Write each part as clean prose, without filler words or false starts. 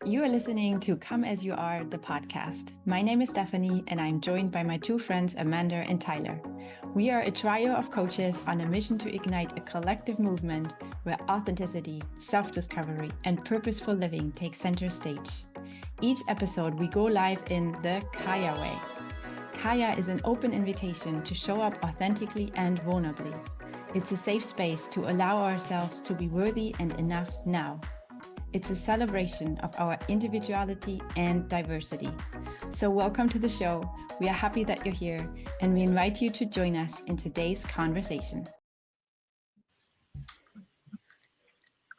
You are listening to Come As You Are, the podcast. My name is Stephanie, and I'm joined by my two friends, Amanda and Tyler. We are a trio of coaches on a mission to ignite a collective movement where authenticity, self-discovery, and purposeful living take center stage. Each episode, we go live in the Kaya way. Kaya is an open invitation to show up authentically and vulnerably. It's a safe space to allow ourselves to be worthy and enough now. It's a celebration of our individuality and diversity. So welcome to the show. We are happy that you're here, and we invite you to join us in today's conversation.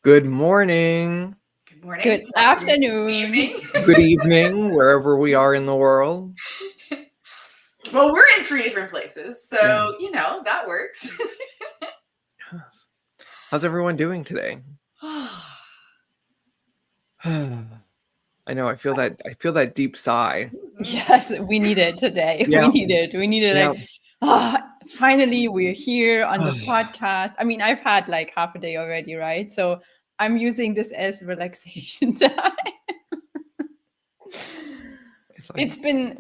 Good morning. Good morning. Good afternoon. Good evening, wherever we are in the world. Well, we're in 3 different places, so, that works. Yes. How's everyone doing today? I know. I feel that deep sigh. Yes, we need it today. Yeah. We need it. Yeah. Finally, we're here on the podcast. I mean, I've had like half a day already, right? So I'm using this as relaxation time. It's been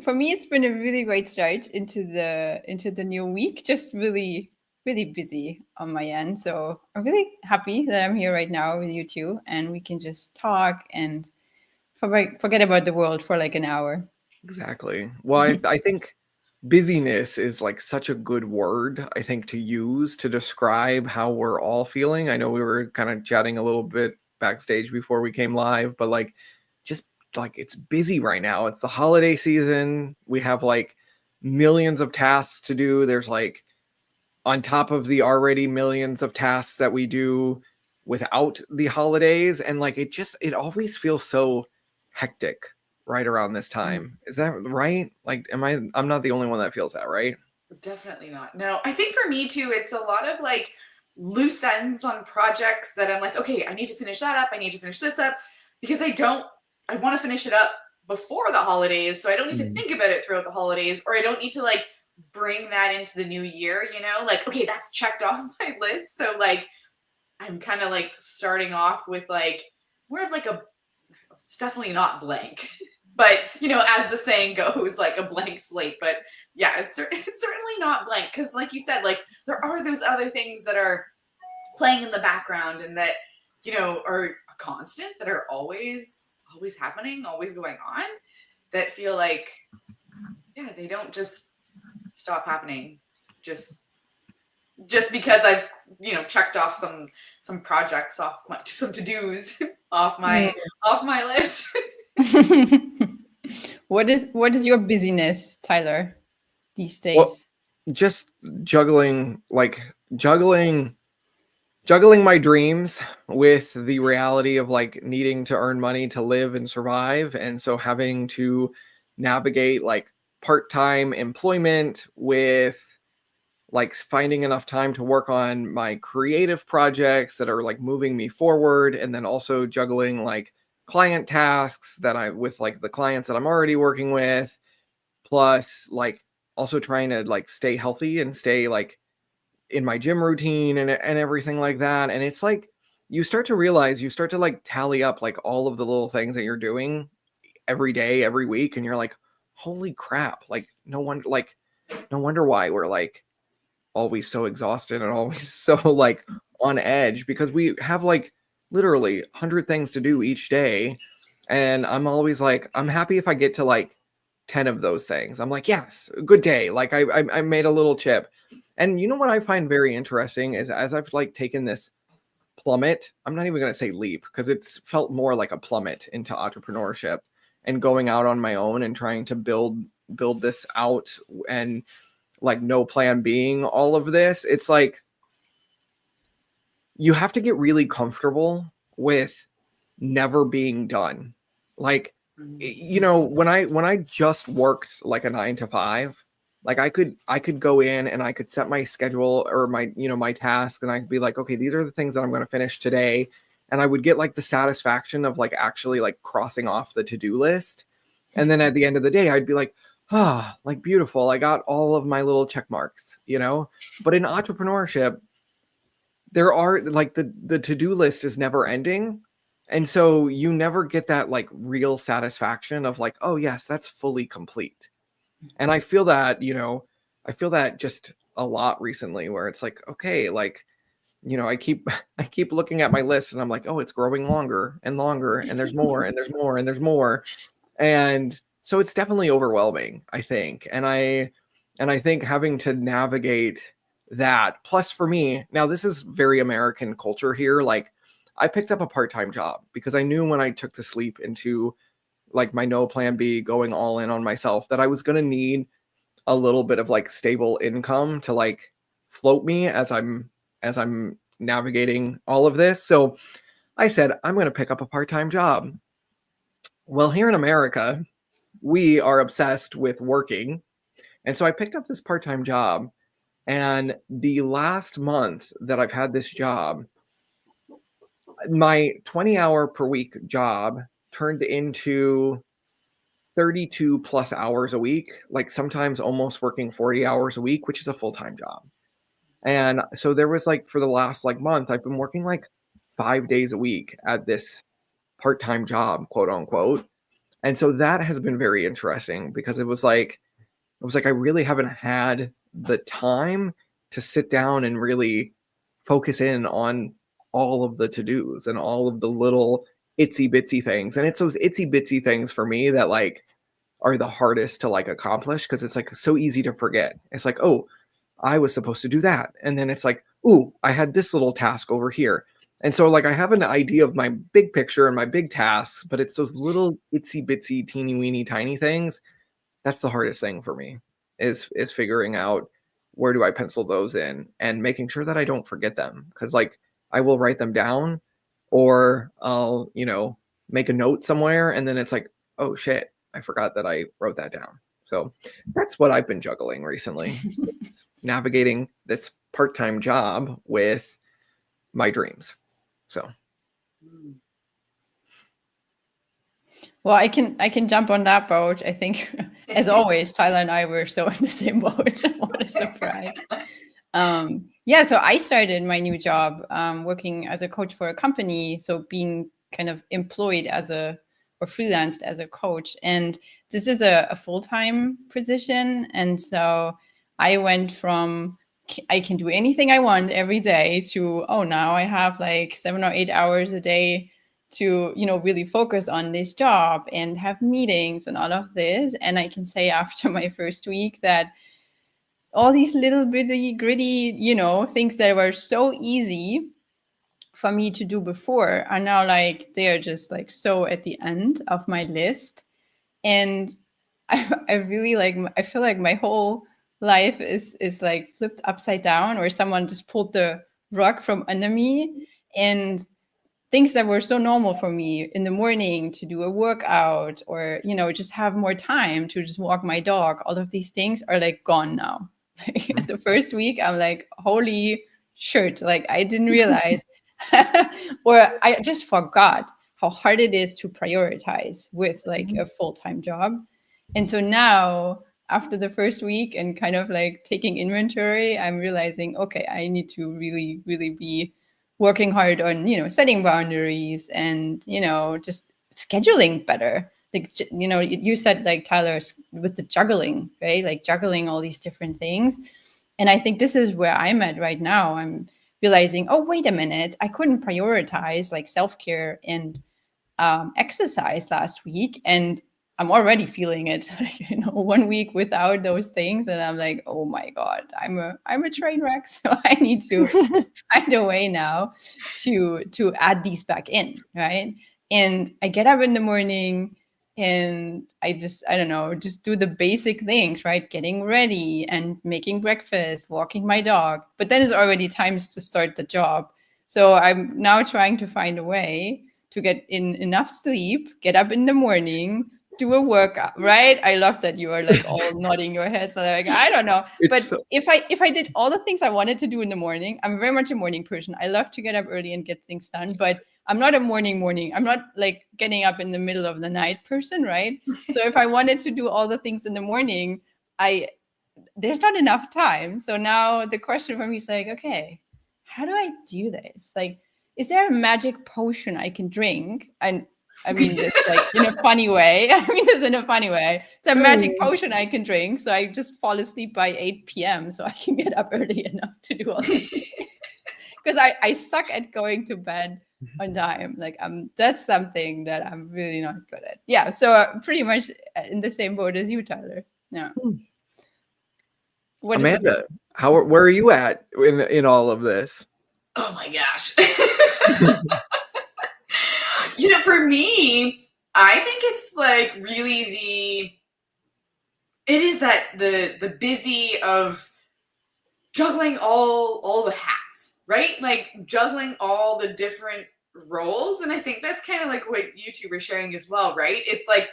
a really great start into the new week. Just really busy on my end. So I'm really happy that I'm here right now with you two, and we can just talk and forget about the world for like an hour. Exactly. Well, I think busyness is like such a good word, I think, to use to describe how we're all feeling. I know we were kind of chatting a little bit backstage before we came live, but like just like it's busy right now. It's the holiday season. We have like millions of tasks to do. There's like on top of the already millions of tasks that we do without the holidays, and like it always feels so hectic right around this time. Is that right? Like, I'm not the only one that feels that, right? Definitely not. No, I think for me too, it's a lot of like loose ends on projects that I'm like, okay, I need to finish that up. I need to finish this up because I want to finish it up before the holidays. So I don't need to think about it throughout the holidays, or I don't need to like bring that into the new year, like, okay, that's checked off my list. So like, I'm kind of like starting off with like more of like it's definitely not blank. But, as the saying goes, like a blank slate. But yeah, it's certainly not blank. Because like you said, like there are those other things that are playing in the background and that, are a constant, that are always happening, always going on, that feel like, yeah, they don't just stop happening just because I've, checked off some projects off some to-dos off my list. What is your busyness, Tyler, these days? Well, just juggling my dreams with the reality of like needing to earn money to live and survive, and so having to navigate like part-time employment with like finding enough time to work on my creative projects that are like moving me forward, and then also juggling like client tasks with like the clients that I'm already working with, plus like also trying to like stay healthy and stay like in my gym routine and everything like that. And it's like you start to like tally up like all of the little things that you're doing every day, every week, and you're like, holy crap, like no wonder why we're like always so exhausted and always so like on edge, because we have like literally 100 things to do each day. And I'm always like, I'm happy if I get to like 10 of those things. I'm like, yes, good day. Like I made a little chip. And you know what I find very interesting is, as I've like taken this plummet, I'm not even going to say leap, because it's felt more like a plummet into entrepreneurship and going out on my own and trying to build this out, and like no plan being all of this. It's like you have to get really comfortable with never being done. Like, when I just worked like a 9 to 5, like I could go in and I could set my schedule or my, my tasks, and I could be like, okay, these are the things that I'm going to finish today. And I would get like the satisfaction of like actually like crossing off the to-do list. And then at the end of the day, I'd be like, like beautiful, I got all of my little check marks, But in entrepreneurship, there are like the to-do list is never ending. And so you never get that like real satisfaction of like, oh yes, that's fully complete. And I feel that, I feel that just a lot recently where it's like, okay, like, I keep looking at my list and I'm like, oh, it's growing longer and longer, and there's more and there's more and there's more. And so it's definitely overwhelming, I think. And I think having to navigate that, plus for me, now this is very American culture here. Like I picked up a part-time job because I knew when I took this leap into like my no plan B, going all in on myself, that I was going to need a little bit of like stable income to like float me as I'm navigating all of this. So I said, I'm going to pick up a part-time job. Well, here in America, we are obsessed with working. And so I picked up this part-time job, and the last month that I've had this job, my 20-hour per week job turned into 32 plus hours a week, like sometimes almost working 40 hours a week, which is a full-time job. And so there was like, for the last like month, I've been working like 5 days a week at this part-time job, quote unquote. And so that has been very interesting because it was like I really haven't had the time to sit down and really focus in on all of the to-dos and all of the little itsy bitsy things. And it's those itsy bitsy things for me that like are the hardest to like accomplish, because it's like so easy to forget. It's like, oh, I was supposed to do that. And then it's like, ooh, I had this little task over here. And so like I have an idea of my big picture and my big tasks, but it's those little itsy bitsy teeny weeny tiny things. That's the hardest thing for me, is figuring out where do I pencil those in and making sure that I don't forget them. Cause like I will write them down, or I'll, make a note somewhere, and then it's like, oh shit, I forgot that I wrote that down. So that's what I've been juggling recently. Navigating this part-time job with my dreams. So well, I can jump on that boat. I think, as always, Tyler and I were so in the same boat. What a surprise. Yeah, so I started my new job working as a coach for a company. So being kind of employed or freelanced as a coach. And this is a full-time position. And so I went from I can do anything I want every day to, oh, now I have like 7 or 8 hours a day to, really focus on this job and have meetings and all of this. And I can say after my first week that all these little bitty gritty, things that were so easy for me to do before are now like, they're just like so at the end of my list. And I really like, I feel like my whole life is like flipped upside down, or someone just pulled the rug from under me, and things that were so normal for me in the morning to do a workout, or, just have more time to just walk my dog. All of these things are like gone now. The first week, I'm like, holy shit, like I didn't realize, or I just forgot how hard it is to prioritize with like a full-time job. And so now, after the first week and kind of like taking inventory, I'm realizing, okay, I need to really, really be working hard on, setting boundaries and, just scheduling better. Like, you said, like, Tyler, with the juggling, right? Like juggling all these different things. And I think this is where I'm at right now. I'm realizing, oh, wait a minute, I couldn't prioritize like self-care and exercise last week. And I'm already feeling it, like, 1 week without those things. And I'm like, oh my God, I'm a train wreck. So I need to find a way now to add these back in, right? And I get up in the morning and I don't know, just do the basic things, right? Getting ready and making breakfast, walking my dog. But then it's already time to start the job. So I'm now trying to find a way to get in enough sleep, get up in the morning, do a workout, right? I love that you are like all nodding your head. So like, I don't know. But if I did all the things I wanted to do in the morning, I'm very much a morning person. I love to get up early and get things done, but I'm not a morning. I'm not like getting up in the middle of the night person, right? So if I wanted to do all the things in the morning, there's not enough time. So now the question for me is like, okay, how do I do this? Like, is there a magic potion I can drink? And I mean this like in a funny way. I mean this in a funny way. It's a magic potion I can drink. So I just fall asleep by 8 p.m. so I can get up early enough to do all this. Because I suck at going to bed on time. Like that's something that I'm really not good at. Yeah. So pretty much in the same boat as you, Tyler. Yeah. What Amanda, where are you at in all of this? Oh my gosh. For me, I think it's like really the busy of juggling all the hats, right? Like juggling all the different roles. And I think that's kind of like what you two were sharing as well, right? It's like,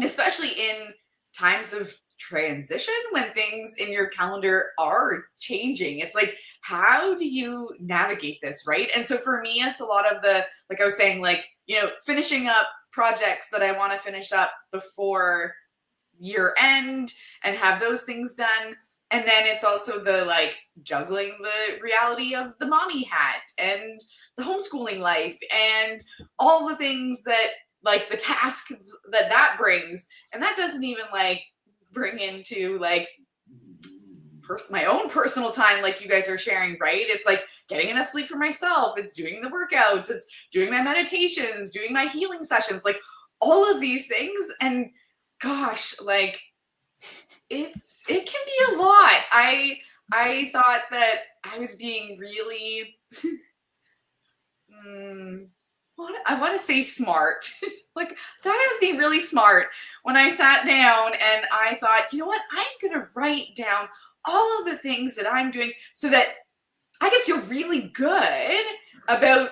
especially in times of transition when things in your calendar are changing, it's like, how do you navigate this, right? And so for me, it's a lot of the, like I was saying, like, finishing up projects that I want to finish up before year end and have those things done. And then it's also the like juggling the reality of the mommy hat and the homeschooling life and all the things that like the tasks that brings. And that doesn't even like bring into like my own personal time, like you guys are sharing, right? It's like getting enough sleep for myself. It's doing the workouts. It's doing my meditations, doing my healing sessions, like all of these things. And gosh, like it can be a lot. I thought that I was being really, I want to say smart. Like, I thought I was being really smart when I sat down and I thought, you know what? I'm going to write down all of the things that I'm doing so that I can feel really good about,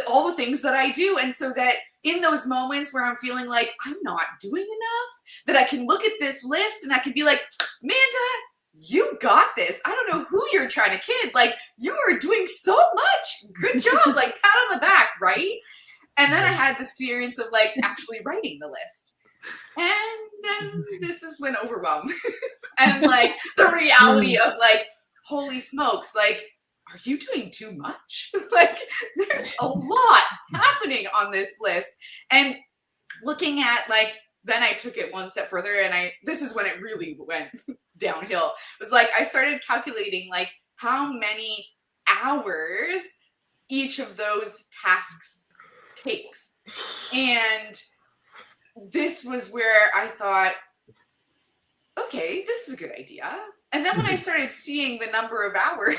all the things that I do. And so that in those moments where I'm feeling like I'm not doing enough, that I can look at this list and I can be like, Amanda, you got this. I don't know who you're trying to kid. Like, you are doing so much. Good job. Like, pat on the back, right? And then I had this experience of like actually writing the list. And then this is when overwhelm and like the reality of like, holy smokes, like, are you doing too much? Like, there's a lot happening on this list. And looking at like, then I took it one step further and this is when it really went downhill. It was like, I started calculating like how many hours each of those tasks takes. And this was where I thought, okay, this is a good idea. And then when I started seeing the number of hours,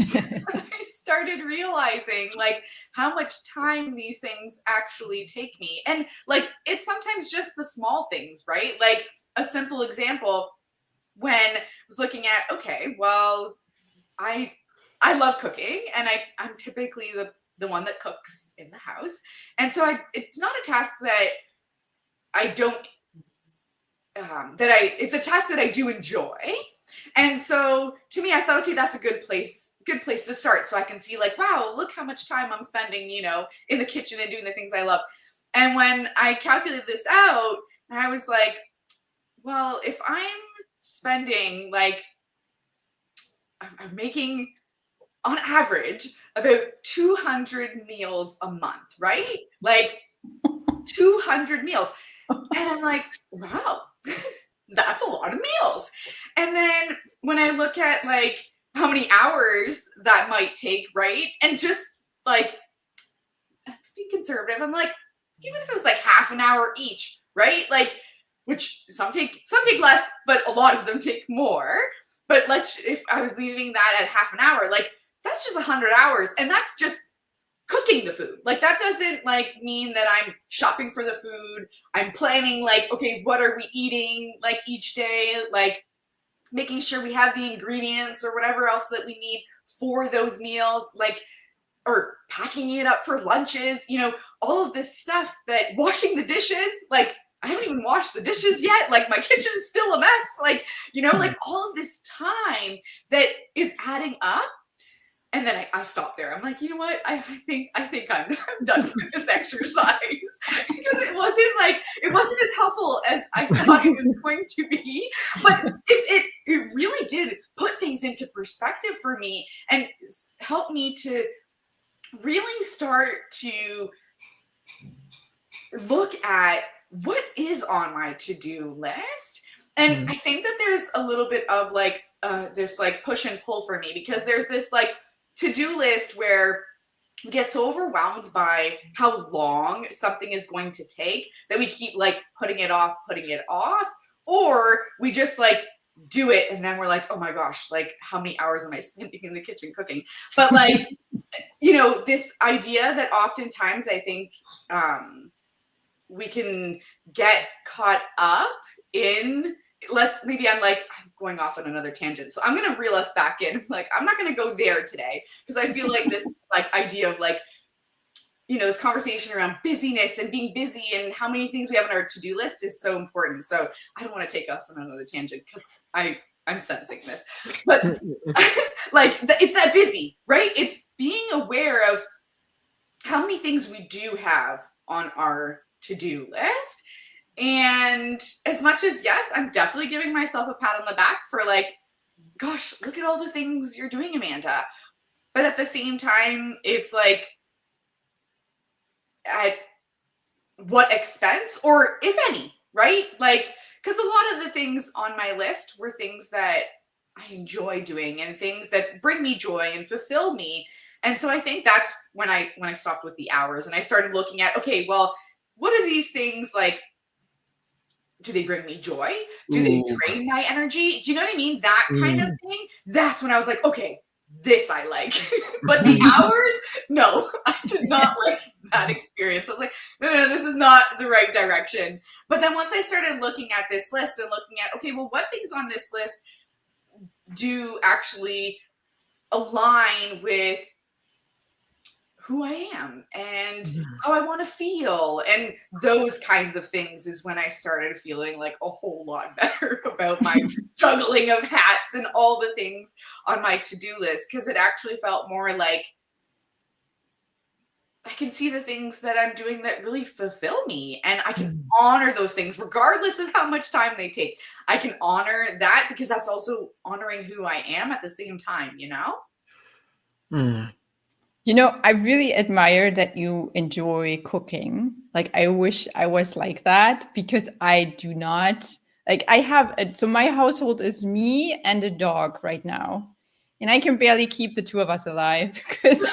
I started realizing like how much time these things actually take me. And like, it's sometimes just the small things, right? Like a simple example, when I was looking at, okay, well, I love cooking and I'm typically the one that cooks in the house. And so it's not a task that I don't, it's a task that I do enjoy. And so to me, I thought, okay, that's a good place to start. So I can see like, wow, look how much time I'm spending, in the kitchen and doing the things I love. And when I calculated this out, I was like, well, if I'm spending like, I'm making on average about 200 meals a month, right? Like 200 meals. And I'm like, wow, that's a lot of meals. And then when I look at like how many hours that might take, right? And just like, to be conservative, I'm like, even if it was like half an hour each, right? Like, which some take less, but a lot of them take more. But if I was leaving that at half an hour, like that's just 100 hours. And that's just cooking the food. Like that doesn't like mean that I'm shopping for the food. I'm planning like, okay, what are we eating like each day? Like making sure we have the ingredients or whatever else that we need for those meals, like, or packing it up for lunches, all of this stuff, that washing the dishes, like I haven't even washed the dishes yet. Like my kitchen is still a mess. Like, like all of this time that is adding up. And then I stopped there. I'm like, you know what? I think I'm done with this exercise, because it wasn't as helpful as I thought it was going to be. But it really did put things into perspective for me and help me to really start to look at what is on my to-do list. And I think that there's a little bit of like this like push and pull for me, because there's this like to-do list where we get so overwhelmed by how long something is going to take that we keep like putting it off, or we just like do it and then we're like, oh my gosh, like how many hours am I spending in the kitchen cooking? But like, you know, this idea that oftentimes I think we can get caught up in, maybe I'm going off on another tangent. So I'm going to reel us back in. Like, I'm not going to go there today, because I feel like this like idea of like, you know, this conversation around busyness and being busy and how many things we have on our to-do list is so important. So I don't want to take us on another tangent, because I'm sensing this, but like it's that busy, right? It's being aware of how many things we do have on our to-do list. And as much as, yes, I'm definitely giving myself a pat on the back for like, gosh, look at all the things you're doing, Amanda. But at the same time, it's like, at what expense, or if any, right? Like, because a lot of the things on my list were things that I enjoy doing and things that bring me joy and fulfill me. And so I think that's when I stopped with the hours and I started looking at, okay, well, what are these things like? Do they bring me joy? Do they drain my energy? Do you know what I mean? That kind of thing. That's when I was like, okay, this I like. But the hours, no, I did not like that experience. I was like, no, this is not the right direction. But then once I started looking at this list and looking at, okay, well, what things on this list do actually align with who I am and how I want to feel, and those kinds of things, is when I started feeling like a whole lot better about my juggling of hats and all the things on my to-do list, because it actually felt more like I can see the things that I'm doing that really fulfill me, and I can honor those things regardless of how much time they take. I can honor that because that's also honoring who I am at the same time, you know? You know, I really admire that you enjoy cooking. Like, I wish I was like that, because I do not. Like, so my household is me and a dog right now. And I can barely keep the two of us alive, because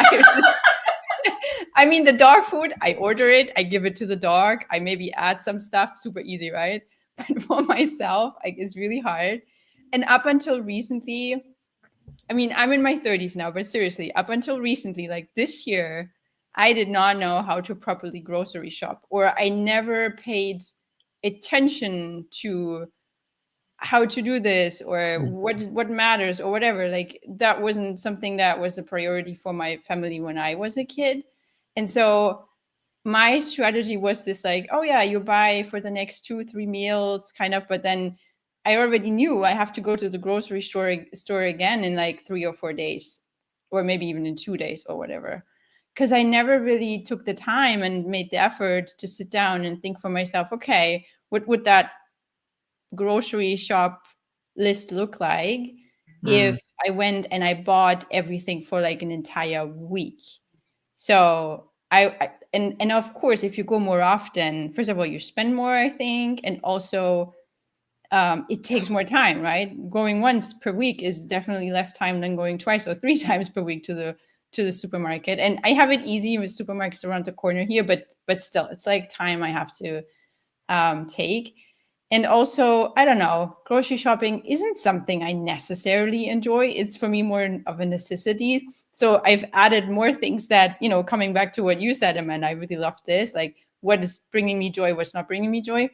I mean, the dog food, I order it, I give it to the dog, I maybe add some stuff, super easy, right? But for myself, it's really hard. And up until recently, I mean, I'm in my 30s now, but seriously, up until recently, like this year, I did not know how to properly grocery shop, or I never paid attention to how to do this, or what matters, or whatever. Like, that wasn't something that was a priority for my family when I was a kid. And so my strategy was this, like, oh yeah, you buy for the next 2-3 meals kind of, but then I already knew I have to go to the grocery store again in like 3 or 4 days, or maybe even in 2 days or whatever. Because I never really took the time and made the effort to sit down and think for myself, okay, what would that grocery shop list look like if I went and I bought everything for like an entire week? So and of course, if you go more often, first of all, you spend more, I think, and also it takes more time, right? Going once per week is definitely less time than going twice or 3 times per week to the supermarket. And I have it easy with supermarkets around the corner here, but still, it's like time I have to take. And also, I don't know, grocery shopping isn't something I necessarily enjoy. It's for me more of a necessity. So I've added more things that, you know, coming back to what you said, Amanda, I really love this. Like, what is bringing me joy, what's not bringing me joy.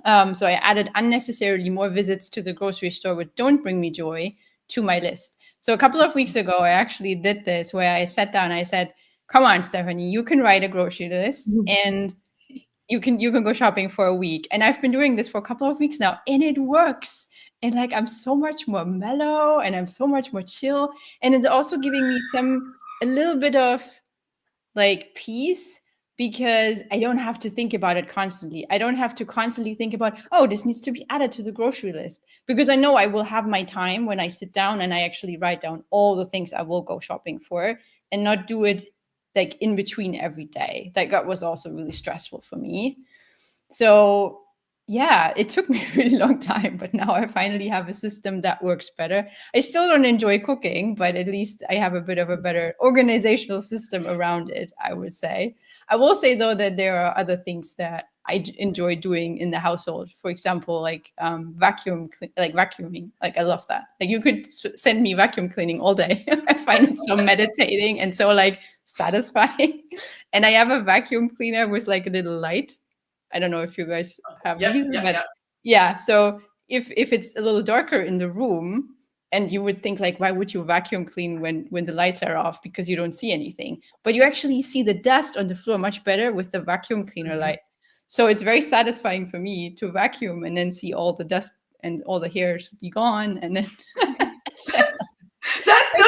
So I added unnecessarily more visits to the grocery store which don't bring me joy to my list. So a couple of weeks ago, I actually did this, where I sat down, I said, come on, Stephanie, you can write a grocery list and you can go shopping for a week. And I've been doing this for a couple of weeks now, and it works. And like, I'm so much more mellow and I'm so much more chill. And it's also giving me a little bit of like peace, because I don't have to think about it constantly. I don't have to constantly think about, oh, this needs to be added to the grocery list, because I know I will have my time when I sit down and I actually write down all the things I will go shopping for, and not do it like in between every day. That was also really stressful for me. So yeah, it took me a really long time, but now I finally have a system that works better. I still don't enjoy cooking, but at least I have a bit of a better organizational system around it, I would say. I will say, though, that there are other things that I enjoy doing in the household. For example, like vacuuming. Like, I love that. Like, you could send me vacuum cleaning all day. I find it so meditating and so like satisfying. And I have a vacuum cleaner with like a little light. I don't know if you guys have these, but yeah. So if it's a little darker in the room, and you would think like, why would you vacuum clean when the lights are off? Because you don't see anything, but you actually see the dust on the floor much better with the vacuum cleaner light. So it's very satisfying for me to vacuum and then see all the dust and all the hairs be gone, and then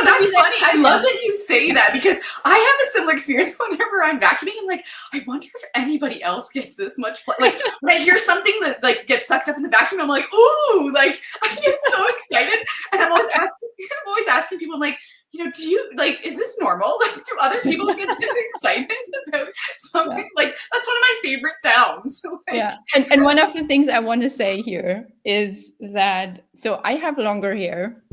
That's funny. I love that you say that, because I have a similar experience whenever I'm vacuuming. I'm like, I wonder if anybody else gets this much like when I hear something that like gets sucked up in the vacuum, I'm like, ooh, like I get so excited. And I'm always asking people, I'm like, you know, do you like, is this normal? Like, do other people get this excited about something? Yeah. Like, that's one of my favorite sounds. Like, yeah. And one of the things I want to say here is that, so I have longer hair.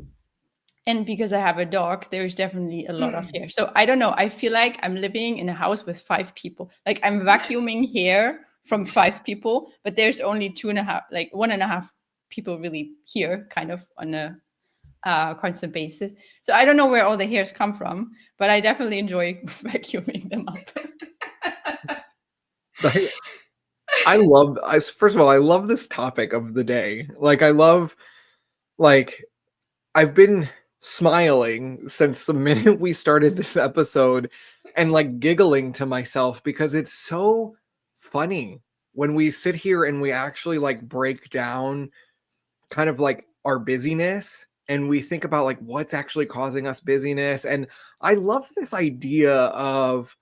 And because I have a dog, there's definitely a lot of hair. So I don't know. I feel like I'm living in a house with 5 people. Like, I'm vacuuming hair from 5 people, but there's only 2.5, like 1.5 people really here, kind of on a constant basis. So I don't know where all the hairs come from, but I definitely enjoy vacuuming them up. First of all, I love this topic of the day. Like, I've been smiling since the minute we started this episode, and like giggling to myself, because it's so funny when we sit here and we actually like break down kind of like our busyness, and we think about like what's actually causing us busyness. And I love this idea of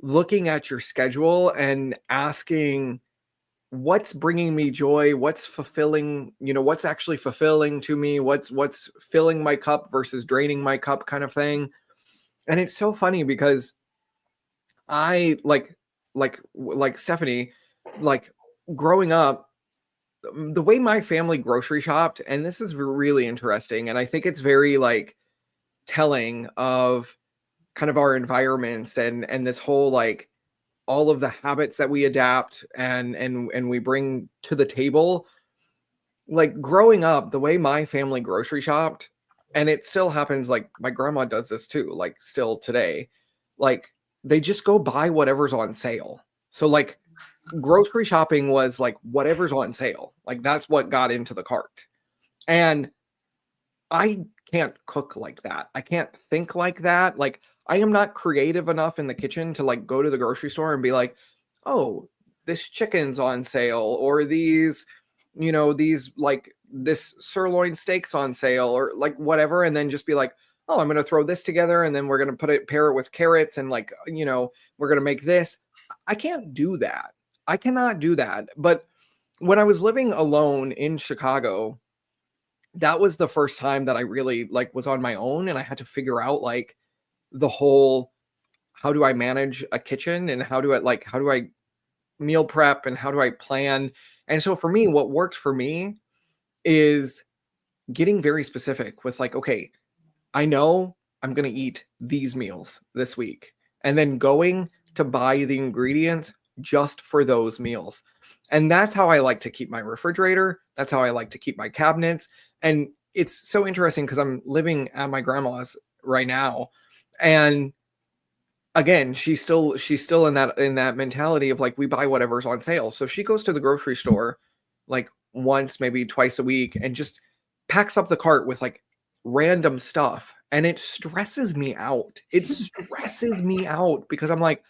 looking at your schedule and asking, what's bringing me joy, what's fulfilling, what's actually fulfilling to me, what's filling my cup versus draining my cup, kind of thing. And it's so funny because I like Stephanie, like growing up, the way my family grocery shopped, and this is really interesting, and I think it's very like telling of kind of our environments and this whole like all of the habits that we adapt and we bring to the table. Like, growing up, the way my family grocery shopped, and it still happens, like my grandma does this too, like still today, like they just go buy whatever's on sale. So like grocery shopping was like whatever's on sale, like that's what got into the cart. And I can't cook like that. I can't think like that. Like, I am not creative enough in the kitchen to like go to the grocery store and be like, oh, this chicken's on sale, or these like this sirloin steak's on sale, or like whatever. And then just be like, oh, I'm going to throw this together, and then we're going to pair it with carrots, and like, we're going to make this. I can't do that. I cannot do that. But when I was living alone in Chicago, that was the first time that I really like was on my own, and I had to figure out like the whole, how do I manage a kitchen, and how do I meal prep, and how do I plan? And so for me, what worked for me is getting very specific with like, okay, I know I'm going to eat these meals this week, and then going to buy the ingredients just for those meals. And that's how I like to keep my refrigerator. That's how I like to keep my cabinets. And it's so interesting because I'm living at my grandma's right now. And again, she's still in that mentality of like, we buy whatever's on sale. So she goes to the grocery store like once, maybe twice a week, and just packs up the cart with like random stuff. And it stresses me out. It stresses me out because I'm like,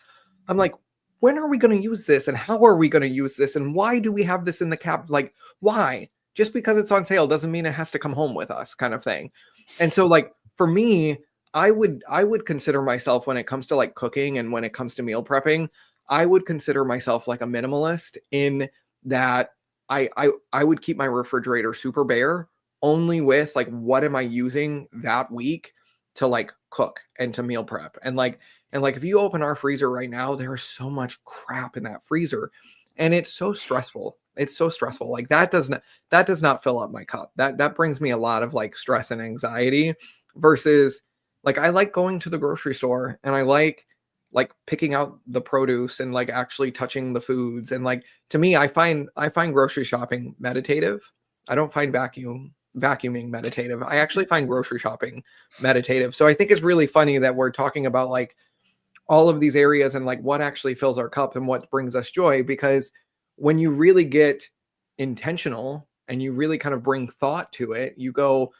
when are we going to use this? And how are we going to use this? And why do we have this in the cab? Like, why? Just because it's on sale doesn't mean it has to come home with us, kind of thing. And so like, for me, I would consider myself, when it comes to like cooking and when it comes to meal prepping, I would consider myself like a minimalist, in that I would keep my refrigerator super bare, only with like, what am I using that week to like cook and to meal prep? And like, And like, if you open our freezer right now, there's so much crap in that freezer, and it's so stressful. It's so stressful. Like that does not fill up my cup. That brings me a lot of like stress and anxiety versus like, I like going to the grocery store and I like picking out the produce and like actually touching the foods. And like, to me, I find grocery shopping meditative. I don't find vacuuming meditative. I actually find grocery shopping meditative. So I think it's really funny that we're talking about like all of these areas and like what actually fills our cup and what brings us joy, because when you really get intentional and you really kind of bring thought to it, you go,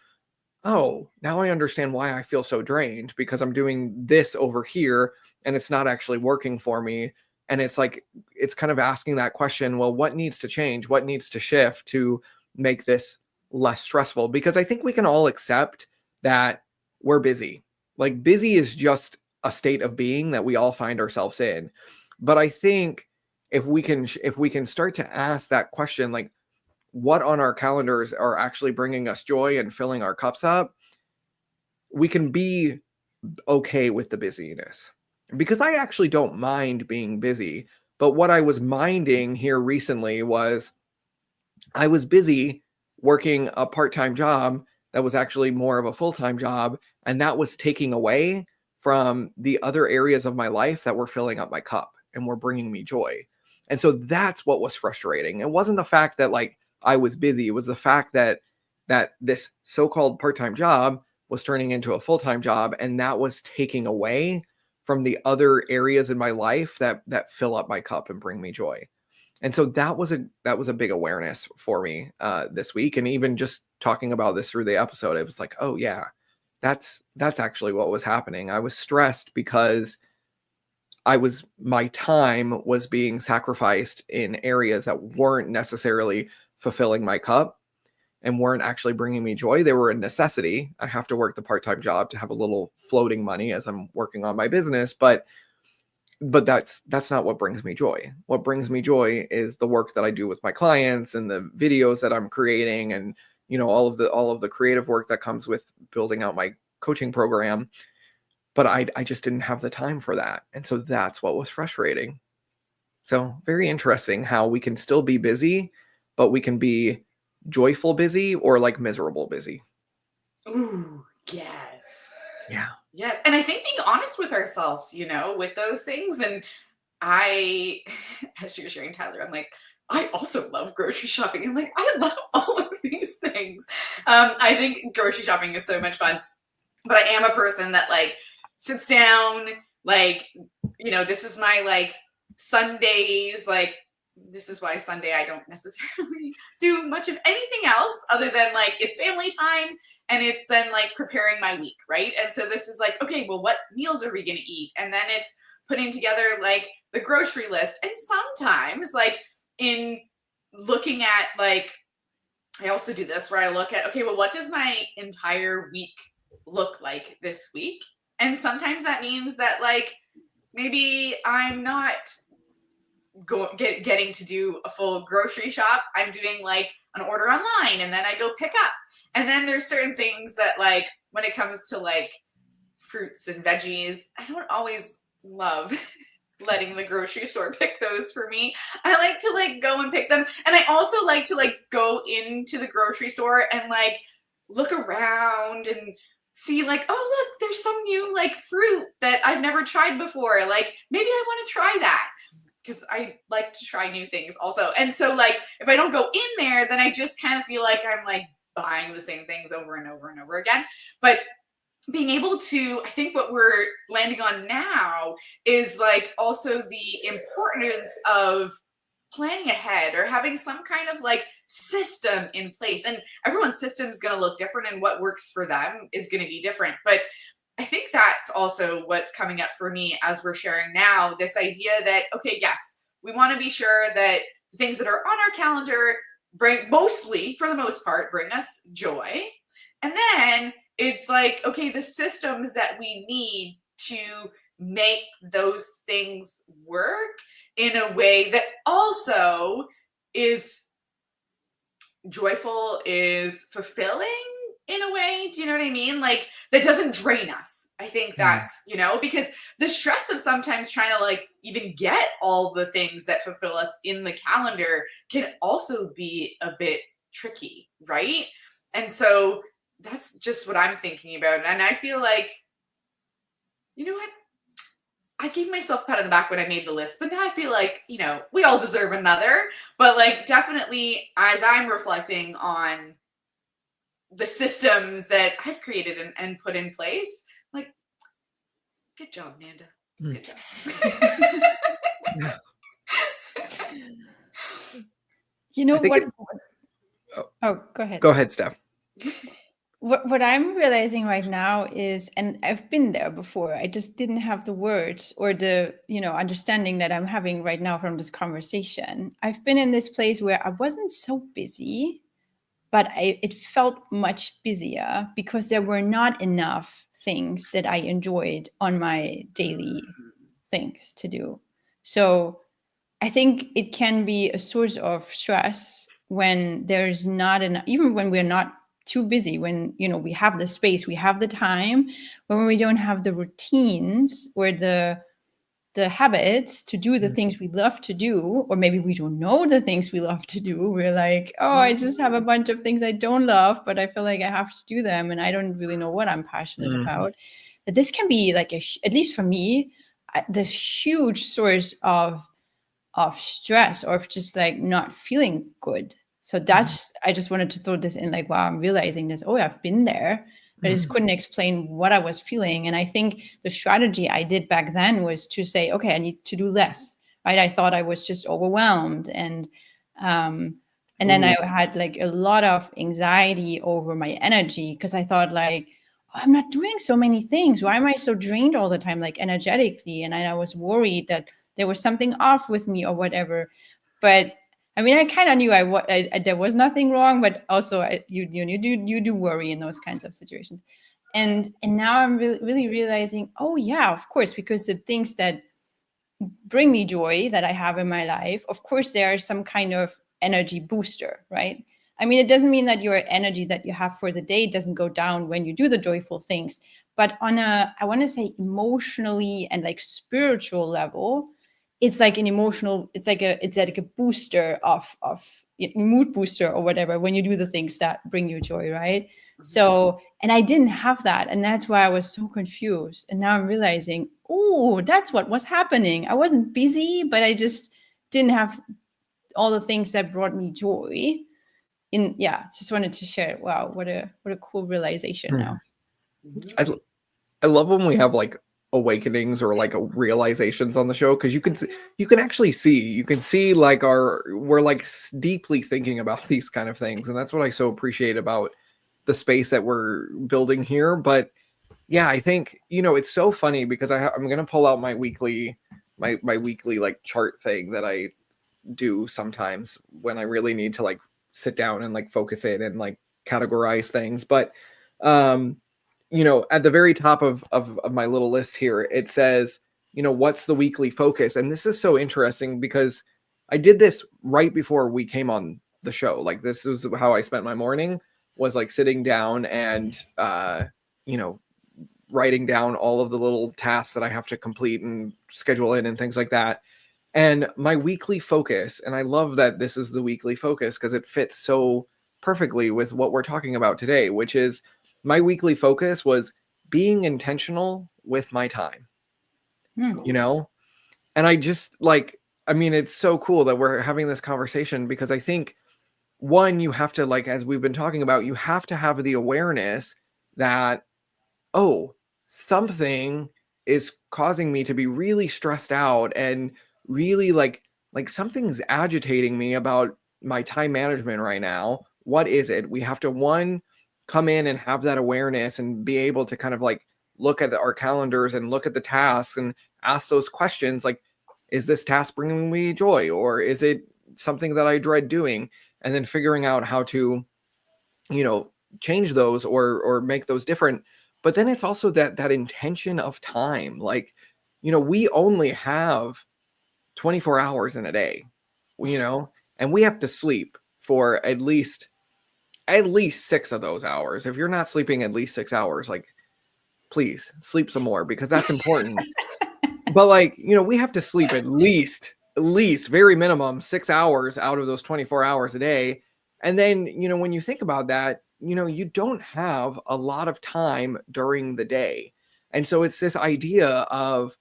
oh, now I understand why I feel so drained, because I'm doing this over here and it's not actually working for me. And it's like, it's kind of asking that question, well, what needs to change? What needs to shift to make this less stressful? Because I think we can all accept that we're busy. Like, busy is just a state of being that we all find ourselves in. But I think if we can start to ask that question, like, what on our calendars are actually bringing us joy and filling our cups up, we can be okay with the busyness. Because I actually don't mind being busy. But what I was minding here recently was I was busy working a part-time job that was actually more of a full-time job, and that was taking away from the other areas of my life that were filling up my cup and were bringing me joy. And so that's what was frustrating. It wasn't the fact that like I was busy, it was the fact that this so-called part-time job was turning into a full-time job, and that was taking away from the other areas in my life that fill up my cup and bring me joy. And so that was a big awareness for me this week. And even just talking about this through the episode, it was like, oh yeah, that's actually what was happening. I was stressed because my time was being sacrificed in areas that weren't necessarily fulfilling my cup and weren't actually bringing me joy. They were a necessity. I have to work the part-time job to have a little floating money as I'm working on my business, but that's not what brings me joy. What brings me joy is the work that I do with my clients and the videos that I'm creating, and all of the creative work that comes with building out my coaching program. But I just didn't have the time for that. And so that's what was frustrating. So very interesting how we can still be busy, but we can be joyful busy or like miserable busy. Ooh, yes. Yeah. Yes. And I think being honest with ourselves, with those things. And as you're sharing, Tyler, I'm like, I also love grocery shopping. I'm like, I love all of these things. I think grocery shopping is so much fun. But I am a person that like sits down, like, this is my like Sundays, like, this is why Sunday I don't necessarily do much of anything else other than like it's family time and it's then like preparing my week, right? And so this is like, okay, well, what meals are we going to eat? And then it's putting together like the grocery list. And sometimes like in looking at like, I also do this where I look at, okay, well, what does my entire week look like this week? And sometimes that means that like maybe I'm not getting to do a full grocery shop. I'm doing like an order online and then I go pick up. And then there's certain things that like when it comes to like fruits and veggies, I don't always love letting the grocery store pick those for me. I like to like go and pick them. And I also like to like go into the grocery store and like look around and see like, oh, look, there's some new like fruit that I've never tried before. Like maybe I want to try that, because I like to try new things also. And so like, if I don't go in there, then I just kind of feel like I'm like buying the same things over and over and over again. But being able to, I think what we're landing on now is like also the importance of planning ahead or having some kind of like system in place. And everyone's system is going to look different and what works for them is going to be different. But I think that's also what's coming up for me as we're sharing now, this idea that, okay, yes, we want to be sure that the things that are on our calendar for the most part, bring us joy. And then it's like, okay, the systems that we need to make those things work in a way that also is joyful, is fulfilling, in a way. Do you know what I mean? Like, that doesn't drain us. I think that's, because the stress of sometimes trying to like even get all the things that fulfill us in the calendar can also be a bit tricky, right? And so that's just what I'm thinking about. And I feel like, you know what? I gave myself a pat on the back when I made the list, but now I feel like, we all deserve another. But like, definitely as I'm reflecting on the systems that I've created and put in place, like, good job, Amanda. Good job. You know what? Go ahead. Go ahead, Steph. What I'm realizing right now is, and I've been there before, I just didn't have the words or the, understanding that I'm having right now from this conversation. I've been in this place where I wasn't so busy, but it felt much busier because there were not enough things that I enjoyed on my daily things to do. So I think it can be a source of stress when there's not enough, even when we're not too busy, when we have the space, we have the time, but when we don't have the routines or the habits to do the things we love to do, or maybe we don't know the things we love to do. We're like, oh, I just have a bunch of things I don't love, but I feel like I have to do them, and I don't really know what I'm passionate about. That this can be like at least for me, this huge source of stress or of just like not feeling good. So that's, I just wanted to throw this in, like, wow, I'm realizing this. Oh, I've been there. I just couldn't explain what I was feeling. And I think the strategy I did back then was to say, okay, I need to do less, right? I thought I was just overwhelmed. And then I had like a lot of anxiety over my energy because I thought like, oh, I'm not doing so many things. Why am I so drained all the time, like energetically? And I was worried that there was something off with me or whatever. But I mean, I kind of knew there was nothing wrong, but also you do worry in those kinds of situations. And now I'm really realizing, oh yeah, of course, because the things that bring me joy that I have in my life, of course, there are some kind of energy booster, right? I mean, it doesn't mean that your energy that you have for the day doesn't go down when you do the joyful things, but on a, I want to say emotionally and like spiritual level, it's like an emotional, it's like a booster of mood booster or whatever when you do the things that bring you joy, right? So, and I didn't have that, and that's why I was so confused. And now I'm realizing, oh, that's what was happening. I wasn't busy, but I just didn't have all the things that brought me joy. Just wanted to share. Wow, what a cool realization now. I love when we have like awakenings or like realizations on the show, because you can actually see like we're like deeply thinking about these kind of things, and that's what I so appreciate about the space that we're building here. But yeah, I think it's so funny because I'm gonna pull out my weekly like chart thing that I do sometimes when I really need to like sit down and like focus in and like categorize things. But at the very top of my little list here, it says, what's the weekly focus? And this is so interesting because I did this right before we came on the show. Like, this is how I spent my morning, was like sitting down and, writing down all of the little tasks that I have to complete and schedule in and things like that. And my weekly focus, and I love that this is the weekly focus because it fits so perfectly with what we're talking about today, which is my weekly focus was being intentional with my time, and I just like, I mean, it's so cool that we're having this conversation because I think, one, you have to, like, as we've been talking about, you have to have the awareness that, oh, something is causing me to be really stressed out and really like something's agitating me about my time management right now. What is it? We have to, one, come in and have that awareness and be able to kind of like look at our calendars and look at the tasks and ask those questions, like, is this task bringing me joy, or is it something that I dread doing? And then figuring out how to, change those or make those different. But then it's also that intention of time. Like, we only have 24 hours in a day, and we have to sleep for at least at least 6 of those hours. If you're not sleeping at least 6 hours, like, please sleep some more, because that's important. But like, we have to sleep at least very minimum 6 hours out of those 24 hours a day. And then, when you think about that, you don't have a lot of time during the day. And so it's this idea of,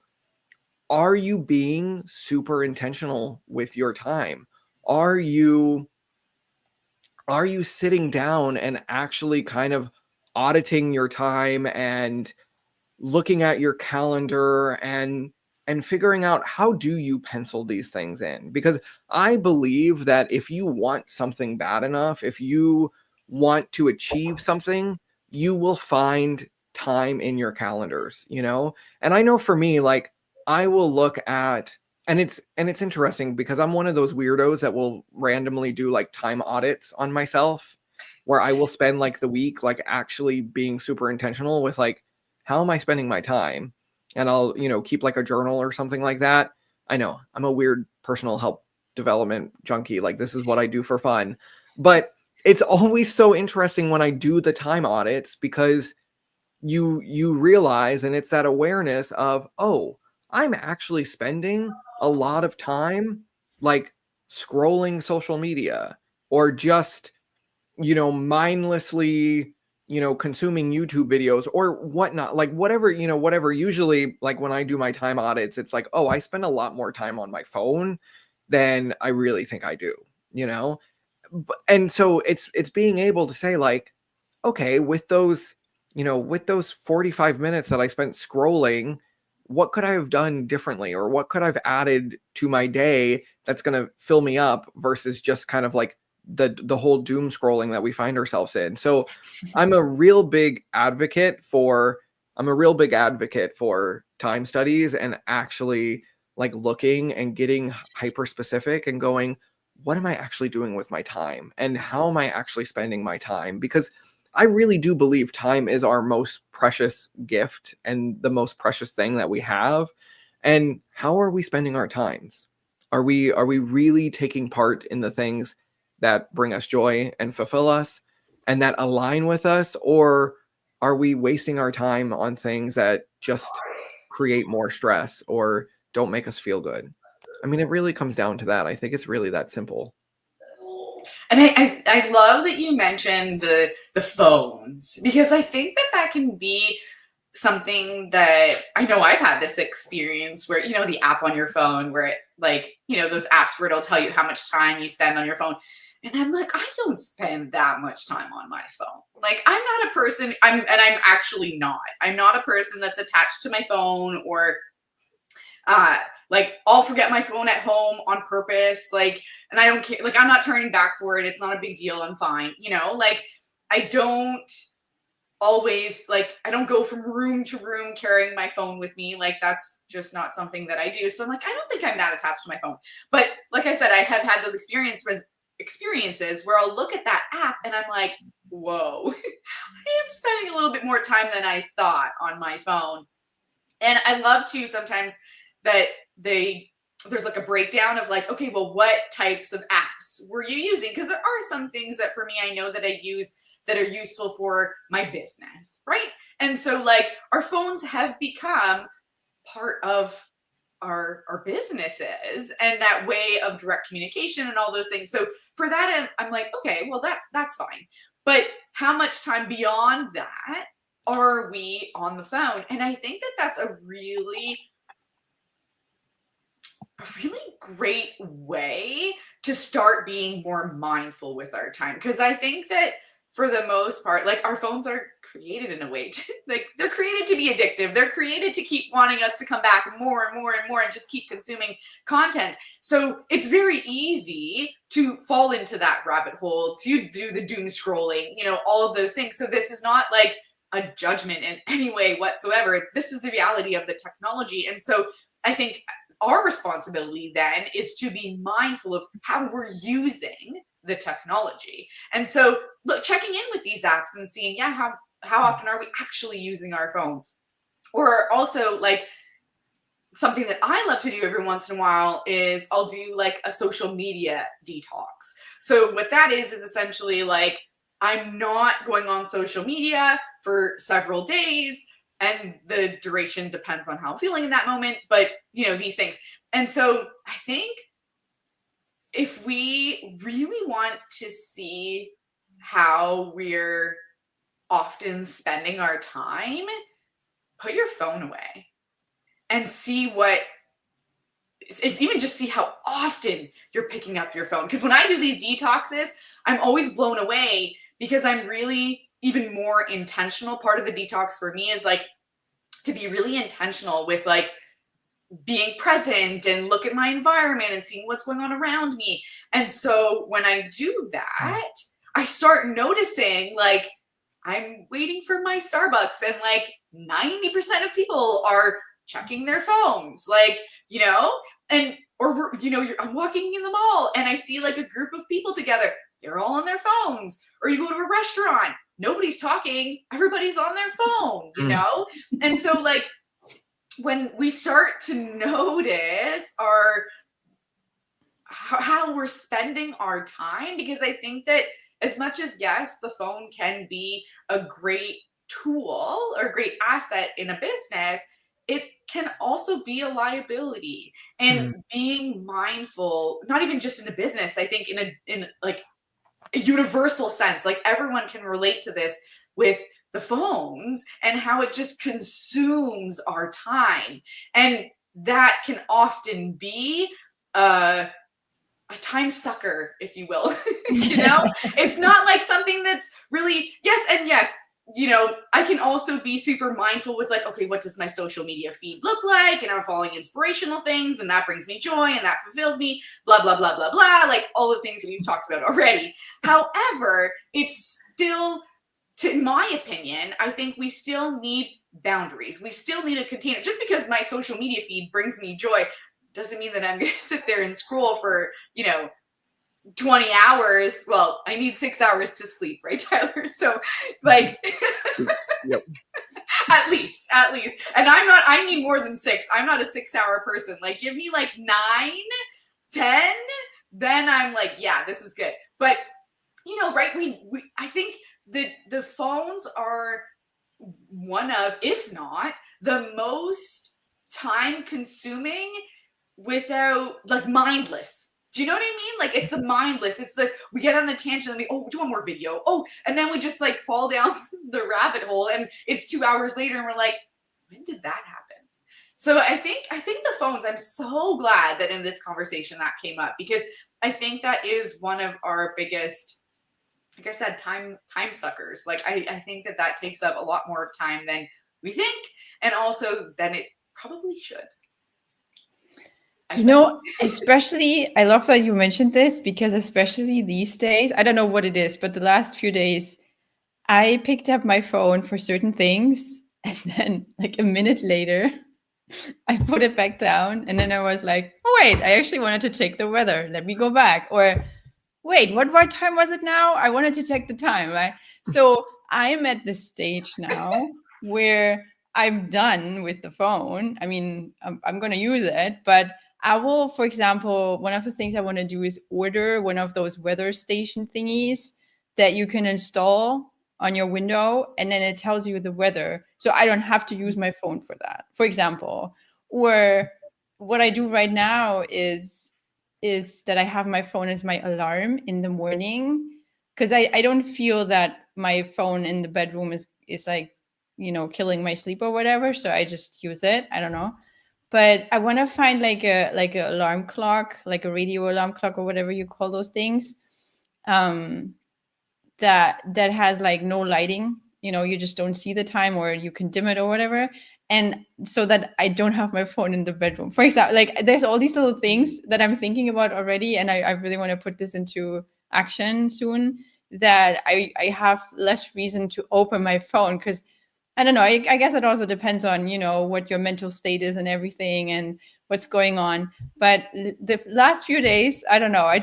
are you being super intentional with your time? Are you sitting down and actually kind of auditing your time and looking at your calendar and figuring out, how do you pencil these things in? Because I believe that if you want something bad enough, if you want to achieve something, you will find time in your calendars, And I know for me, like, I will look at, and it's interesting because I'm one of those weirdos that will randomly do like time audits on myself, where I will spend like the week like actually being super intentional with like, how am I spending my time? And I'll, keep like a journal or something like that. I know I'm a weird personal help development junkie. Like, this is what I do for fun. But it's always so interesting when I do the time audits, because you realize, and it's that awareness of, oh, I'm actually spending a lot of time like scrolling social media, or just, mindlessly, consuming YouTube videos or whatnot, like whatever. Usually, like when I do my time audits, it's like, oh, I spend a lot more time on my phone than I really think I do, and so it's being able to say like, okay, with those 45 minutes that I spent scrolling, what could I have done differently, or what could I've added to my day that's going to fill me up, versus just kind of like the whole doom scrolling that we find ourselves in. So I'm a real big advocate for time studies, and actually like looking and getting hyper specific and going, what am I actually doing with my time, and how am I actually spending my time? Because I really do believe time is our most precious gift and the most precious thing that we have. And how are we spending our times? Are we really taking part in the things that bring us joy and fulfill us and that align with us? Or are we wasting our time on things that just create more stress or don't make us feel good? I mean, it really comes down to that. I think it's really that simple. And I love that you mentioned the phones, because I think that can be something that, I know I've had this experience where, the app on your phone where it, like, those apps where it'll tell you how much time you spend on your phone. And I'm like, I don't spend that much time on my phone. Like, I'm not a person, I'm not a person that's attached to my phone, or like, I'll forget my phone at home on purpose. Like, and I don't care. Like, I'm not turning back for it. It's not a big deal. I'm fine. Like, I don't always, like, I don't go from room to room carrying my phone with me. Like, that's just not something that I do. So I'm like, I don't think I'm that attached to my phone. But like I said, I have had those experiences where I'll look at that app and I'm like, whoa, I am spending a little bit more time than I thought on my phone. And I love to sometimes that there's like a breakdown of like, okay, well, what types of apps were you using? Because there are some things that for me, I know that I use that are useful for my business, right? And so like our phones have become part of our businesses and that way of direct communication and all those things. So for that, I'm like, okay, well, that's fine. But how much time beyond that are we on the phone? And I think that's a really great way to start being more mindful with our time. Because I think that for the most part, like, our phones are created in a way to, like, they're created to be addictive. They're created to keep wanting us to come back more and more and more and just keep consuming content. So it's very easy to fall into that rabbit hole, to do the doom scrolling, all of those things. So this is not like a judgment in any way whatsoever. This is the reality of the technology. And so I think our responsibility then is to be mindful of how we're using the technology. And so look, checking in with these apps and seeing, how often are we actually using our phones? Or also, like, something that I love to do every once in a while is I'll do like a social media detox. So what that is essentially like, I'm not going on social media for several days, and the duration depends on how I'm feeling in that moment, but these things. And so I think if we really want to see how we're often spending our time, put your phone away and see even just see how often you're picking up your phone. Because when I do these detoxes, I'm always blown away because I'm really even more intentional. Part of the detox for me is like to be really intentional with like being present and look at my environment and seeing what's going on around me. And so when I do that, I start noticing like I'm waiting for my Starbucks and like 90% of people are checking their phones, like, and or I'm walking in the mall and I see like a group of people together. They're all on their phones. Or you go to a restaurant, nobody's talking, everybody's on their phone, And so like when we start to notice how we're spending our time, because I think that as much as, yes, the phone can be a great tool or a great asset in a business, it can also be a liability. And being mindful, not even just in a business, I think in like a universal sense, like everyone can relate to this with the phones and how it just consumes our time. And that can often be a time sucker, if you will. It's not like something that's really, yes, I can also be super mindful with like, okay, what does my social media feed look like? And I'm following inspirational things and that brings me joy and that fulfills me, blah, blah, blah, blah, blah, like all the things that we've talked about already. However, it's still, in my opinion, I think we still need boundaries. We still need a container. Just because my social media feed brings me joy doesn't mean that I'm going to sit there and scroll for, 20 hours. Well, I need 6 hours to sleep, right, Tyler? So like, yep. at least. And I need more than 6. I'm not a 6-hour person. Like give me like 9, 10, then I'm like, yeah, this is good. But right, I think the phones are one of, if not the most time consuming without like mindless. Do you know what I mean? Like it's the mindless, it's the, we get on a tangent and we, do one more video. And then we just like fall down the rabbit hole and it's 2 hours later and we're like, when did that happen? So I think the phones, I'm so glad that in this conversation that came up, because I think that is one of our biggest, like I said, time suckers. Like I think that takes up a lot more of time than we think, and also than it probably should. Especially, I love that you mentioned this, because especially these days, I don't know what it is, but the last few days, I picked up my phone for certain things, and then like a minute later, I put it back down, and then I was like, oh wait, I actually wanted to check the weather. Let me go back. Or wait, what time was it now? I wanted to check the time, right? So I'm at this stage now where I'm done with the phone. I mean, I'm going to use it, but I will, for example, one of the things I want to do is order one of those weather station thingies that you can install on your window, and then it tells you the weather. So I don't have to use my phone for that, for example. Or what I do right now is that I have my phone as my alarm in the morning, because I don't feel that my phone in the bedroom is like, killing my sleep or whatever. So I just use it. I don't know. But I want to find like a alarm clock, like a radio alarm clock or whatever you call those things, that has like no lighting. You just don't see the time, or you can dim it or whatever. And so that I don't have my phone in the bedroom, for example. Like there's all these little things that I'm thinking about already, and I really want to put this into action soon, that I have less reason to open my phone, because I don't know. I guess it also depends on, what your mental state is and everything and what's going on. But the last few days, I don't know. I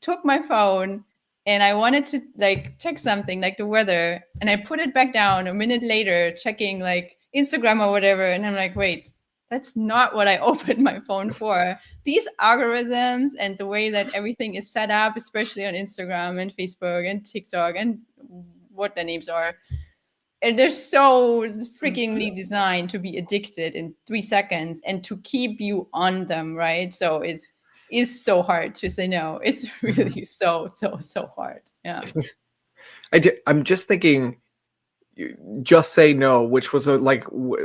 took my phone and I wanted to like check something like the weather, and I put it back down a minute later, checking like Instagram or whatever. And I'm like, wait, that's not what I opened my phone for. These algorithms and the way that everything is set up, especially on Instagram and Facebook and TikTok and what their names are. And they're so freakingly designed to be addicted in 3 seconds and to keep you on them, right? So it is so hard to say no. It's really so hard. Yeah. I'm just thinking, just say no, which was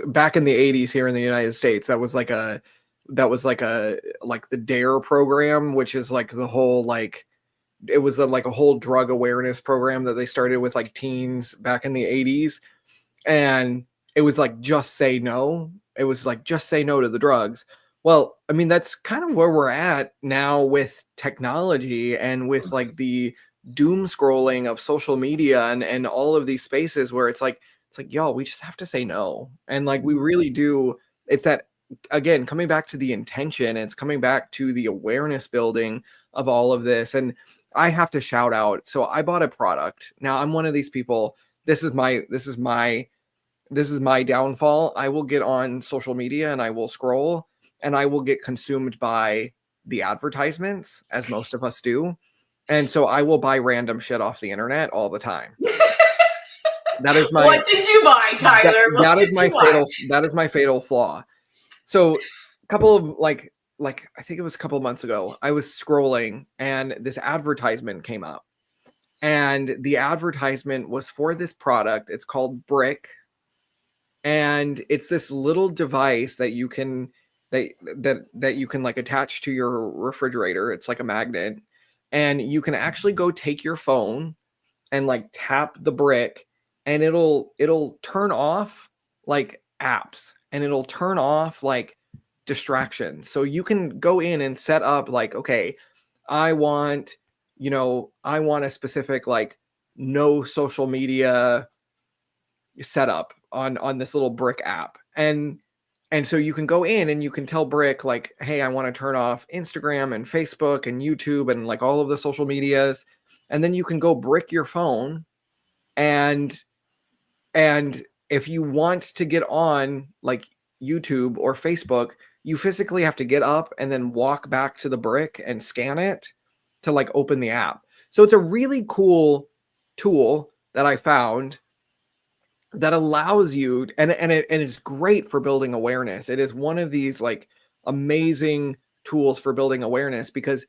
back in the 80s here in the United States, that was like the DARE program, which is like the whole it was like a whole drug awareness program that they started with like teens back in the 80s. And it was like, just say no. It was like, just say no to the drugs. Well, I mean, that's kind of where we're at now with technology and with like the doom scrolling of social media and all of these spaces where it's like, y'all, we just have to say no. And like, we really do. It's that, again, coming back to the intention, it's coming back to the awareness building of all of this. And I have to shout out. So I bought a product. Now I'm one of these people. This is my downfall. I will get on social media and I will scroll and I will get consumed by the advertisements, as most of us do. And so I will buy random shit off the internet all the time. That is What did you buy, Tyler? That is my fatal flaw. So a couple of like I think it was a couple of months ago, I was scrolling and this advertisement came up. And the advertisement was for this product. It's called Brick. And it's this little device that you can that you can like attach to your refrigerator. It's like a magnet. And you can actually go take your phone and like tap the brick and it'll turn off like apps and it'll turn off like distractions. So you can go in and set up like, okay, I want a specific like no social media setup on this little Brick app. And so you can go in and you can tell Brick like, hey, I want to turn off Instagram and Facebook and YouTube and like all of the social medias. And then you can go brick your phone and if you want to get on like YouTube or Facebook, you physically have to get up and then walk back to the brick and scan it to like open the app. So it's a really cool tool that I found that allows you, and it is great for building awareness. It is one of these like amazing tools for building awareness, because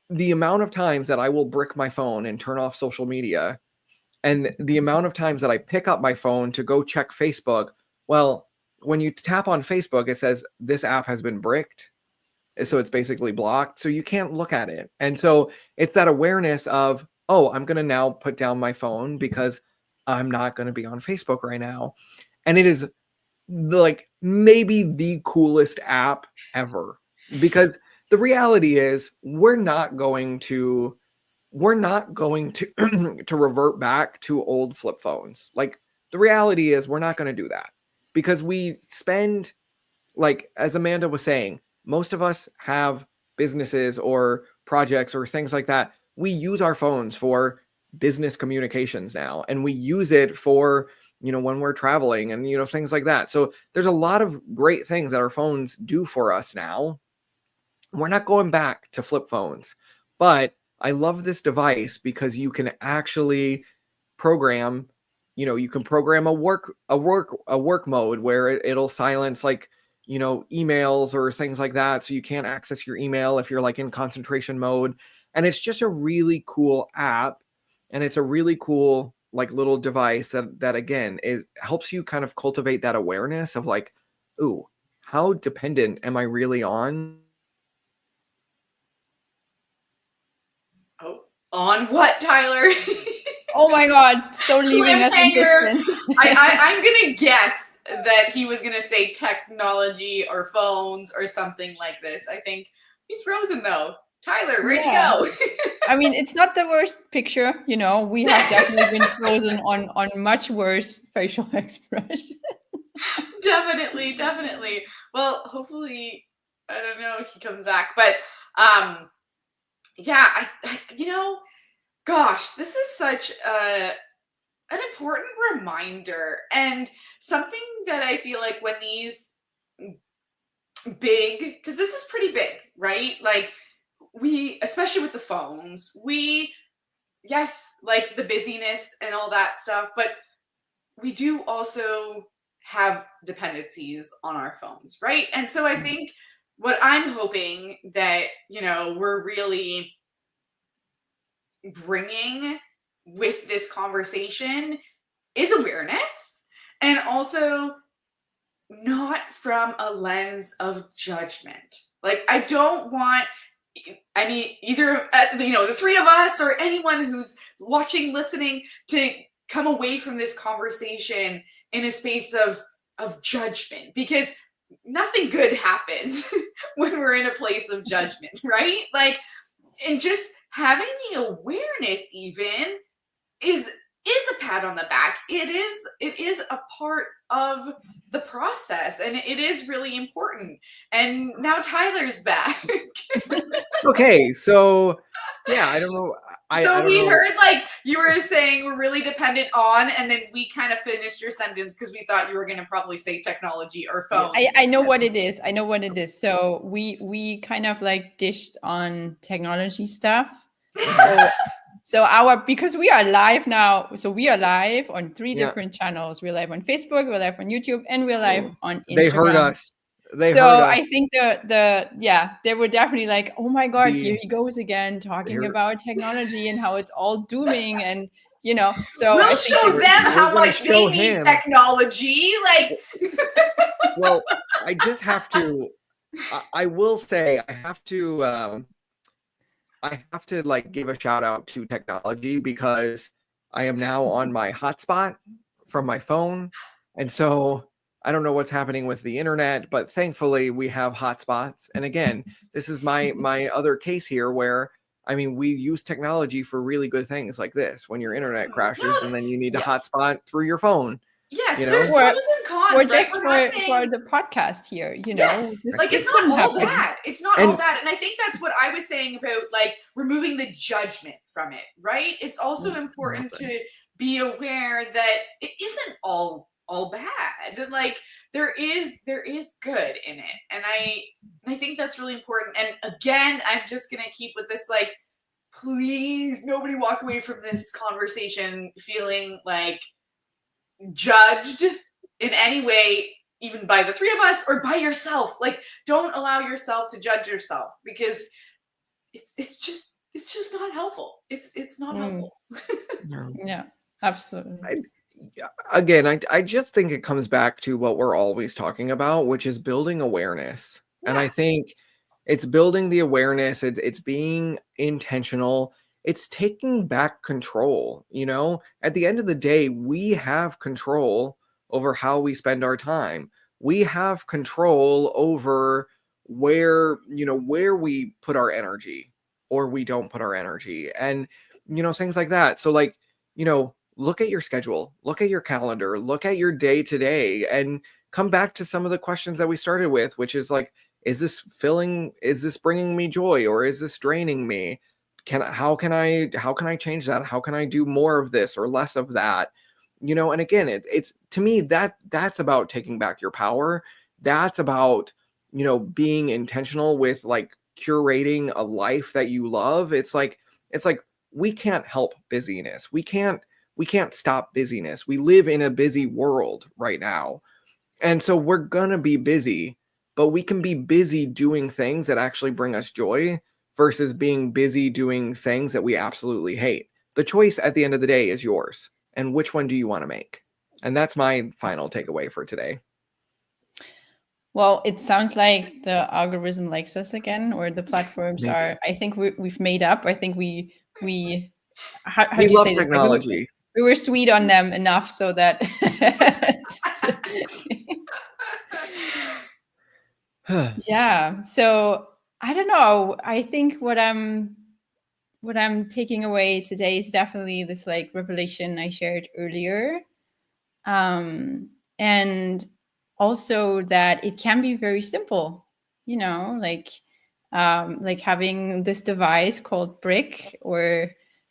the amount of times that I will brick my phone and turn off social media, and the amount of times that I pick up my phone to go check Facebook, well, when you tap on Facebook, it says this app has been bricked. So it's basically blocked. So you can't look at it. And so it's that awareness of, oh, I'm going to now put down my phone because I'm not going to be on Facebook right now. And it is like maybe the coolest app ever, because the reality is we're not going to to revert back to old flip phones. Like the reality is we're not going to do that, because we spend, like, as Amanda was saying, most of us have businesses or projects or things like that. We use our phones for business communications now, and we use it for, when we're traveling and, things like that. So there's a lot of great things that our phones do for us now. We're not going back to flip phones, but I love this device because you can actually program, you can program a work mode where it'll silence like, emails or things like that. So you can't access your email if you're like in concentration mode. And it's just a really cool app. And it's a really cool like little device that again, it helps you kind of cultivate that awareness of like, ooh, how dependent am I really on? Oh, on what, Tyler? Oh my God. So leaving us in suspense. I'm going to guess that he was going to say technology or phones or something like this. I think he's frozen though. Tyler, where'd you go? I mean, it's not the worst picture, we have definitely been frozen on much worse facial expression. Definitely. Well, hopefully, I don't know, he comes back. But yeah, gosh, this is such an important reminder, and something that I feel like when these big, because this is pretty big, right? Like we, especially with the phones, we yes, like the busyness and all that stuff, but we do also have dependencies on our phones, right? And so I think what I'm hoping that, we're really bringing with this conversation is awareness, and also not from a lens of judgment. Like, I don't want either the three of us or anyone who's watching, listening, to come away from this conversation in a space of judgment, because nothing good happens when we're in a place of judgment, right? Like, and just having the awareness even is a pat on the back. It is a part of the process, and it is really important. And now Tyler's back. Okay, so yeah, I don't know. I don't we know. heard like you were saying we're really dependent on, and then we kind of finished your sentence because we thought you were going to probably say technology or phones. I know what it is. I know what it is. So we kind of like dished on technology stuff. Because we are live now. So we are live on 3 different channels. We're live on Facebook, we're live on YouTube, and we're live on Instagram. They heard us. I think they were definitely like, oh my God, here he goes again talking about technology and how it's all dooming, and so we'll show them how much they need technology. Like, well, I just have to. I will say I have to like give a shout out to technology, because I am now on my hotspot from my phone, and so I don't know what's happening with the internet, but thankfully we have hotspots. And again, this is my other case here where, I mean, we use technology for really good things like this. When your internet crashes and then you need to hotspot through your phone. Yes, there's pros and cons, right? Just for the podcast here, Yes, like it's not all bad. It's not all bad. And I think that's what I was saying about like removing the judgment from it, right? It's also important to be aware that it isn't all bad. Like there is good in it. And I think that's really important. And again, I'm just gonna keep with this, like, please nobody walk away from this conversation feeling like judged in any way, even by the three of us or by yourself. Like, don't allow yourself to judge yourself, because it's just not helpful. It's not helpful. Yeah, absolutely. I just think it comes back to what we're always talking about, which is building awareness. And I think it's building the awareness. It's being intentional. It's taking back control. At the end of the day, we have control over how we spend our time. We have control over where we put our energy or we don't put our energy, and things like that. So like, look at your schedule, look at your calendar, look at your day to day, and come back to some of the questions that we started with, which is like, is this bringing me joy, or is this draining me? How can I change that? How can I do more of this or less of that? And again, it's to me that's about taking back your power. That's about, being intentional with like curating a life that you love. It's like we can't help busyness. We can't stop busyness. We live in a busy world right now. And so we're going to be busy, but we can be busy doing things that actually bring us joy versus being busy doing things that we absolutely hate. The choice at the end of the day is yours. And which one do you want to make? And that's my final takeaway for today. Well, it sounds like the algorithm likes us again, or the platforms are. I think we've made up. I think we how do you love say technology. This? We were sweet on them enough so that. Yeah. So I don't know. I think what I'm taking away today is definitely this like revelation I shared earlier, and also that it can be very simple. Like having this device called Brick, or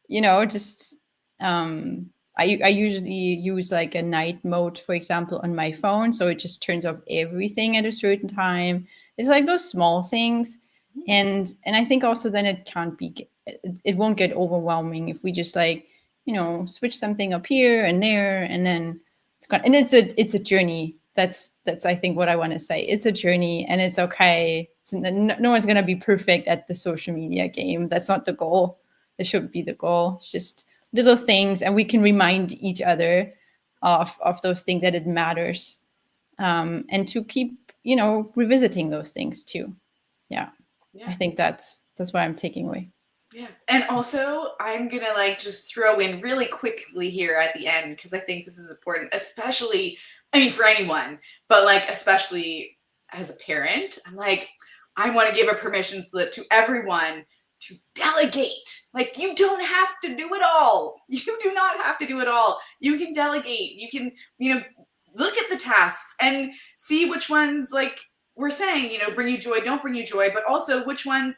just I usually use like a night mode, for example, on my phone, so it just turns off everything at a certain time. It's like those small things, and I think also then it can't be it won't get overwhelming if we just like, switch something up here and there, and then it's gone. And it's a journey. That's I think what I want to say. It's a journey, and it's okay. No one's gonna be perfect at the social media game. That's not the goal. It shouldn't be the goal. It's just little things, and we can remind each other of those things, that it matters, and to keep revisiting those things too. Yeah. I think that's what I'm taking away. Yeah. And also, I'm going to like just throw in really quickly here at the end, because I think this is important, especially, I mean, for anyone, but like, especially as a parent, I'm like, I want to give a permission slip to everyone to delegate. Like, you don't have to do it all. You do not have to do it all. You can delegate. You can, look at the tasks and see which ones, like we're saying, bring you joy, don't bring you joy, but also which ones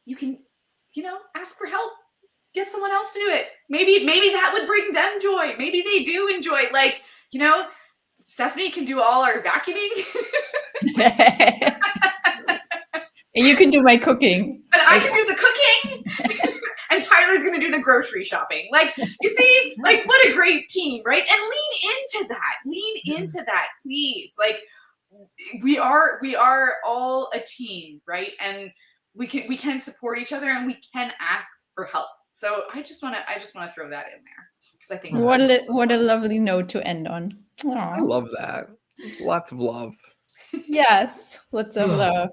you can, ask for help, get someone else to do it. Maybe that would bring them joy. Maybe they do enjoy, like, Stephanie can do all our vacuuming. And you can do my cooking. And I can do the cooking. And Tyler's going to do the grocery shopping. Like, you see, like, what a great team, right? And lean into that. Lean into that, please. Like, we are all a team, right? And we can support each other, and we can ask for help. So I just want to throw that in there, because I think what a lovely note to end on. Aww. I love that. Lots of love. Yes, lots of love.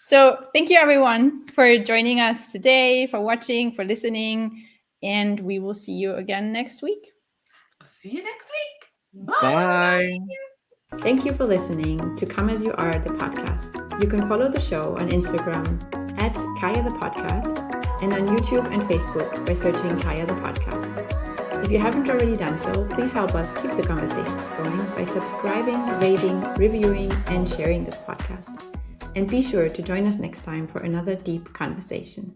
So thank you everyone for joining us today, for watching, for listening, and we will see you again next week. See you next week. Bye. Thank you for listening to Come As You Are, the podcast. You can follow the show on Instagram at Kaya the Podcast, and on YouTube and Facebook by searching Kaya the Podcast. If you haven't already done so, please help us keep the conversations going by subscribing, rating, reviewing, and sharing this podcast. And be sure to join us next time for another deep conversation.